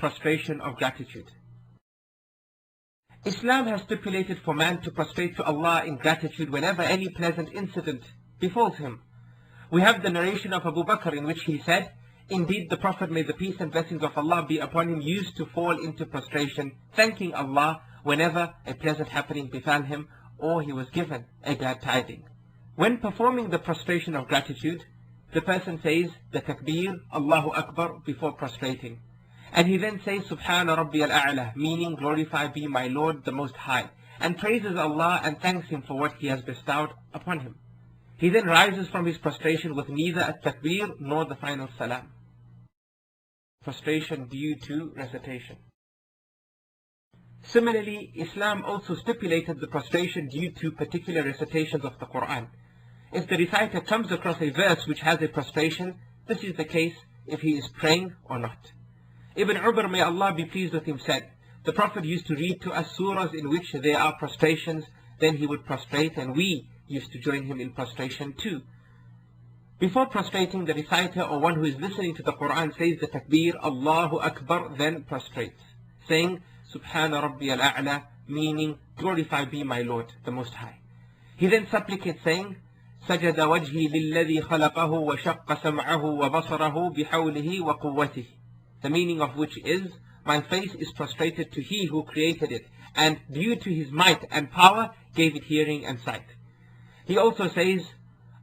prostration of gratitude. Islam has stipulated for man to prostrate to Allah in gratitude whenever any pleasant incident befalls him. We have the narration of Abu Bakr in which he said, "Indeed, the Prophet, may the peace and blessings of Allah be upon him, used to fall into prostration, thanking Allah whenever a pleasant happening befell him or he was given a glad tiding." When performing the prostration of gratitude, the person says the takbir, Allahu Akbar, before prostrating. And he then says, Subhana Rabbi al-A'la, meaning glorified be my Lord the Most High, and praises Allah and thanks Him for what He has bestowed upon him. He then rises from his prostration with neither a takbir nor the final salam. Prostration due to recitation. Similarly, Islam also stipulated the prostration due to particular recitations of the Quran. If the reciter comes across a verse which has a prostration, this is the case if he is praying or not. Ibn Umar, may Allah be pleased with him, said, the Prophet used to read to us surahs in which there are prostrations, then he would prostrate, and we used to join him in prostration too. Before prostrating, the reciter or one who is listening to the Quran says the takbir, Allahu Akbar, then prostrates, saying, Subhana Rabbi al-A'la, meaning glorified be my Lord the Most High. He then supplicates, saying, سجد وجهي للذي خلقه وشق سمعه وبصره بحوله وقوته. The meaning of which is, my face is prostrated to He who created it, and due to His might and power gave it hearing and sight. He also says,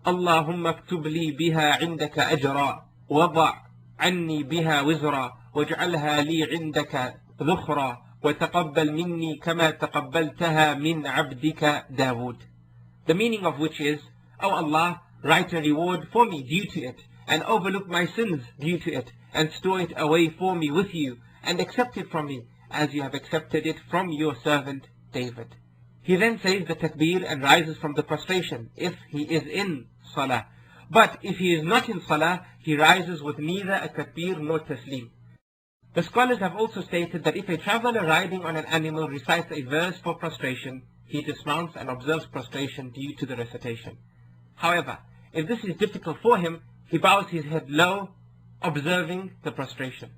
Allahumma aktub li biha indaka ajra, wada' anni biha wizra, waj'alha li indaka dhukhra, wa taqabbal minni kama taqabbaltaha min abdika Dawood. The meaning of which is, O Allah, write a reward for me due to it, and overlook my sins due to it, and store it away for me with you, and accept it from me, as you have accepted it from your servant David. He then says the takbir and rises from the prostration, if he is in salah. But if he is not in salah, he rises with neither a takbir nor taslim. The scholars have also stated that if a traveler riding on an animal recites a verse for prostration, he dismounts and observes prostration due to the recitation. However, if this is difficult for him, he bows his head low, observing the prostration.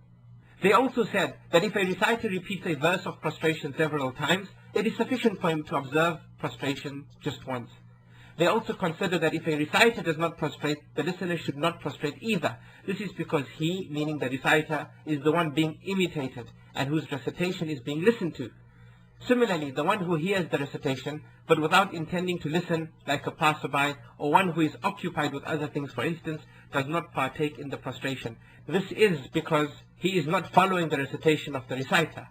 They also said that if a reciter repeats a verse of prostration several times, it is sufficient for him to observe prostration just once. They also consider that if a reciter does not prostrate, the listener should not prostrate either. This is because he, meaning the reciter, is the one being imitated and whose recitation is being listened to. Similarly, the one who hears the recitation, but without intending to listen, like a passerby, or one who is occupied with other things, for instance, does not partake in the prostration. This is because he is not following the recitation of the reciter,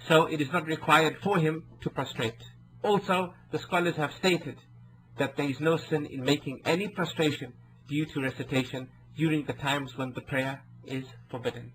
so it is not required for him to prostrate. Also, the scholars have stated that there is no sin in making any prostration due to recitation during the times when the prayer is forbidden.